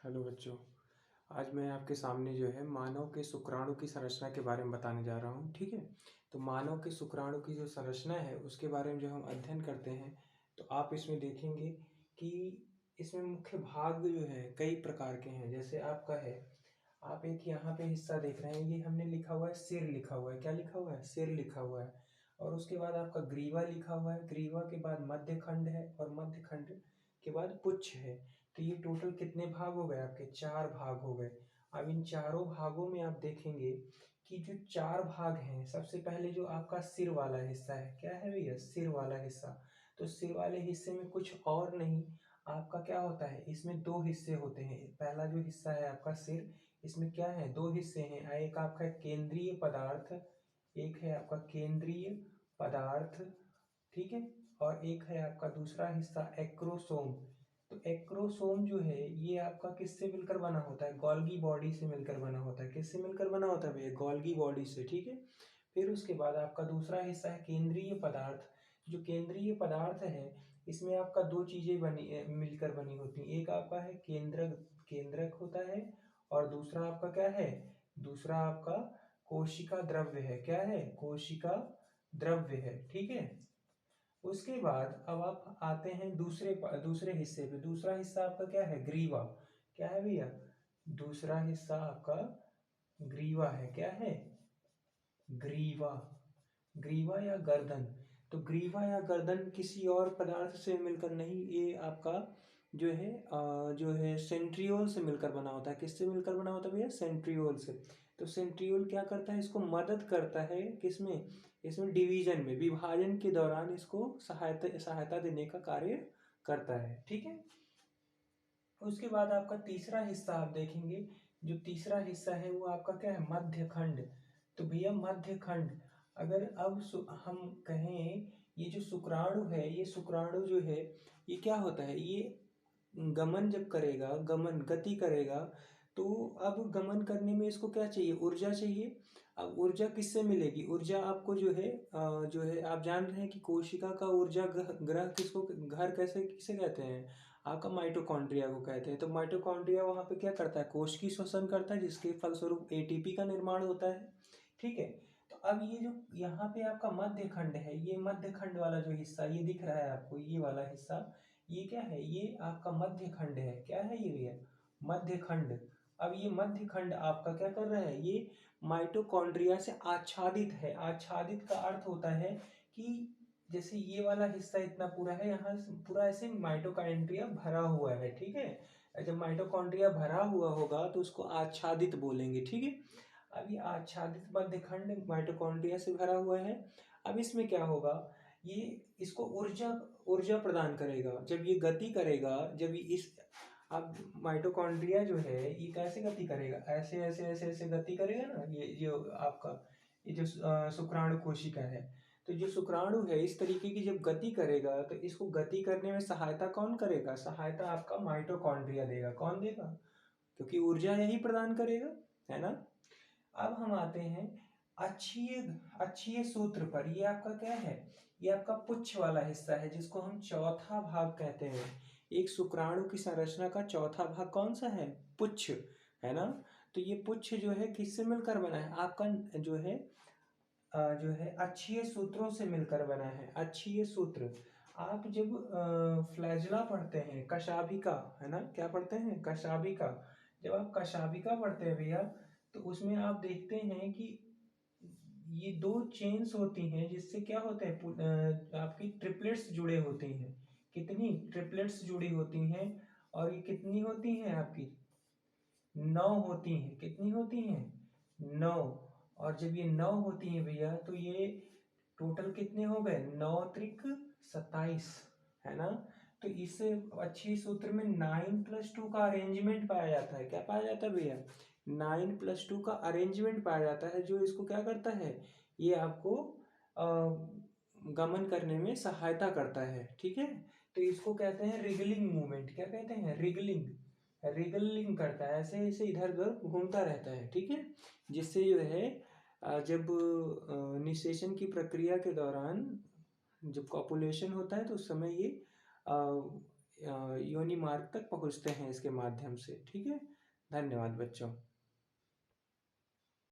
Hello बच्चों। आज मैं आपके सामने जो है मानव के शुक्राणु की संरचना के बारे में बताने जा रहा हूँ। ठीक है। तो मानव के शुक्राणु की जो संरचना है उसके बारे में जो हम अध्ययन करते हैं तो आप इसमें देखेंगे कि इसमें मुख्य भाग जो है कई प्रकार के हैं। जैसे आपका है, आप एक यहाँ पे हिस्सा देख रहे हैं, ये हमने लिखा हुआ है सिर, लिखा हुआ है। क्या लिखा हुआ है? सिर लिखा हुआ है। और उसके बाद आपका ग्रीवा लिखा हुआ है, ग्रीवा के बाद मध्य खंड है और मध्य खंड के बाद पुच्छ है। तो ये टोटल कितने भाग हो गए आपके? 4 भाग हो गए। अब इन चारों भागों में आप देखेंगे कि जो 4 भाग हैं, सबसे पहले जो आपका सिर वाला हिस्सा है, क्या है भैया? सिर वाला हिस्सा। तो सिर वाले हिस्से में कुछ और नहीं, आपका क्या होता है, इसमें 2 हिस्से होते हैं। पहला जो हिस्सा है आपका सिर, इसमें क्या है? 2 हिस्से हैं। एक आपका केंद्रीय पदार्थ, एक है आपका केंद्रीय पदार्थ, ठीक है। और एक है आपका दूसरा हिस्सा एक्रोसोम। तो एक्रोसोम जो है ये आपका किससे मिलकर बना होता है? गोल्गी बॉडी से मिलकर बना होता है। किससे मिलकर बना होता है भैया? गोल्गी बॉडी से, ठीक है। फिर उसके बाद आपका दूसरा हिस्सा है केंद्रीय पदार्थ। जो केंद्रीय पदार्थ है इसमें आपका 2 चीजें मिलकर बनी होती हैं। एक आपका है केंद्रक, केंद्रक होता है, और दूसरा आपका क्या है? दूसरा आपका कोशिका द्रव्य है। क्या है? कोशिका द्रव्य है, ठीक है। उसके बाद अब आप आते हैं दूसरे हिस्से पे। दूसरा हिस्सा आपका क्या है? ग्रीवा। क्या है भैया? दूसरा हिस्सा आपका ग्रीवा है। क्या है? ग्रीवा। ग्रीवा या गर्दन। तो ग्रीवा या गर्दन किसी और पदार्थ से मिलकर नहीं, ये आपका जो है सेंट्रियोल से मिलकर बना होता है। किससे मिलकर बना होता है भैया? सेंट्रियोल से। तो सेंट्रियोल क्या करता है? इसको मदद करता है किसमें? इसमें डिवीजन में, विभाजन के दौरान इसको सहायता सहायता देने का कार्य करता है, ठीक है। उसके बाद आपका तीसरा हिस्सा आप देखेंगे, जो तीसरा हिस्सा है वो आपका क्या है? मध्य खंड। तो भैया मध्य खंड, अगर अब हम कहें, ये जो शुक्राणु है, ये शुक्राणु जो है ये क्या होता है? ये गमन जब करेगा, गमन गति करेगा, तो अब गमन करने में इसको क्या चाहिए? ऊर्जा चाहिए। अब ऊर्जा किससे मिलेगी? ऊर्जा आपको जो है आप जान रहे हैं कि कोशिका का ऊर्जा ग्रह किसको, घर कैसे किसे कहते हैं? आपका माइटोकॉन्ड्रिया को कहते हैं। तो माइटोकॉन्ड्रिया वहाँ पे क्या करता है? कोश की श्वसन करता है, जिसके फलस्वरूप एटीपी का निर्माण होता है, ठीक है। तो अब ये जो यहाँ पे आपका मध्य खंड है, ये मध्य खंड वाला जो हिस्सा ये दिख रहा है आपको, ये वाला हिस्सा, ये क्या है? ये आपका मध्य खंड है। क्या है ये भैया? मध्य खंड। अब ये मध्य खंड आपका क्या कर रहा है? ये माइटोकॉन्ड्रिया से आच्छादित है। आच्छादित का अर्थ होता है कि जैसे ये वाला हिस्सा इतना पूरा है, यहाँ पूरा ऐसे माइटोकॉन्ड्रिया भरा हुआ है, ठीक है। जब माइटोकॉन्ड्रिया भरा हुआ होगा तो उसको आच्छादित बोलेंगे, ठीक है। अब ये आच्छादित मध्य खंड माइटोकॉन्ड्रिया से भरा हुआ है। अब इसमें क्या होगा? ये इसको ऊर्जा ऊर्जा प्रदान करेगा जब ये गति करेगा। जब ये इस, अब माइटोकॉन्ड्रिया जो है ये कैसे गति करेगा? ऐसे ऐसे ऐसे ऐसे गति करेगा ना। ये जो आपका ये जो शुक्राणु कोशिका है, तो जो शुक्राणु है इस तरीके की जब गति करेगा तो इसको गति करने में सहायता कौन करेगा? सहायता आपका माइटोकॉन्ड्रिया देगा। कौन देगा? क्योंकि ऊर्जा यही प्रदान करेगा, है ना। अब हम आते हैं अक्षीय अक्षीय सूत्र पर। ये आपका क्या है? ये आपका पुच्छ वाला हिस्सा है, जिसको हम चौथा भाग कहते हैं। एक शुक्राणु की संरचना का चौथा भाग कौन सा है? पुच्छ, है ना। तो ये पुच्छ जो है किससे मिलकर बना है? आपका जो है अक्षीय सूत्रों से मिलकर बना है। अक्षीय सूत्र, आप जब फ्लैजला पढ़ते हैं, कशाभिका, है ना, क्या पढ़ते हैं? कशाभिका। जब आप कशाभिका पढ़ते हैं भैया, तो उसमें आप देखते हैं कि ये 2 चेन्स होती हैं, जिससे क्या होते हैं? आपकी ट्रिपलेट्स जुड़े होते हैं। कितनी ट्रिपलेट्स जुड़ी होती हैं? और ये कितनी होती हैं आपकी? 9 होती हैं। कितनी होती हैं? 9। और जब ये 9 होती हैं भैया, तो ये टोटल कितने हो गए? 9 त्रिक 27, है ना। तो इस अच्छी सूत्र में 9+2 का अरेंजमेंट पाया जाता है। क्या पाया जाता है भैया? 9+2 का अरेंजमेंट पाया जाता है, जो इसको क्या करता है? ये आपको गमन करने में सहायता करता है, ठीक है। तो इसको कहते हैं रिगलिंग मूवमेंट। क्या कहते हैं? रिगलिंग। रिगलिंग करता है, ऐसे ऐसे इधर उधर घूमता रहता है, ठीक है। जिससे जो है जब निषेचन की प्रक्रिया के दौरान जब कॉपुलेशन होता है तो उस समय ये योनि मार्ग तक पहुँचते हैं इसके माध्यम से। ठीक है? धन्यवाद बच्चों।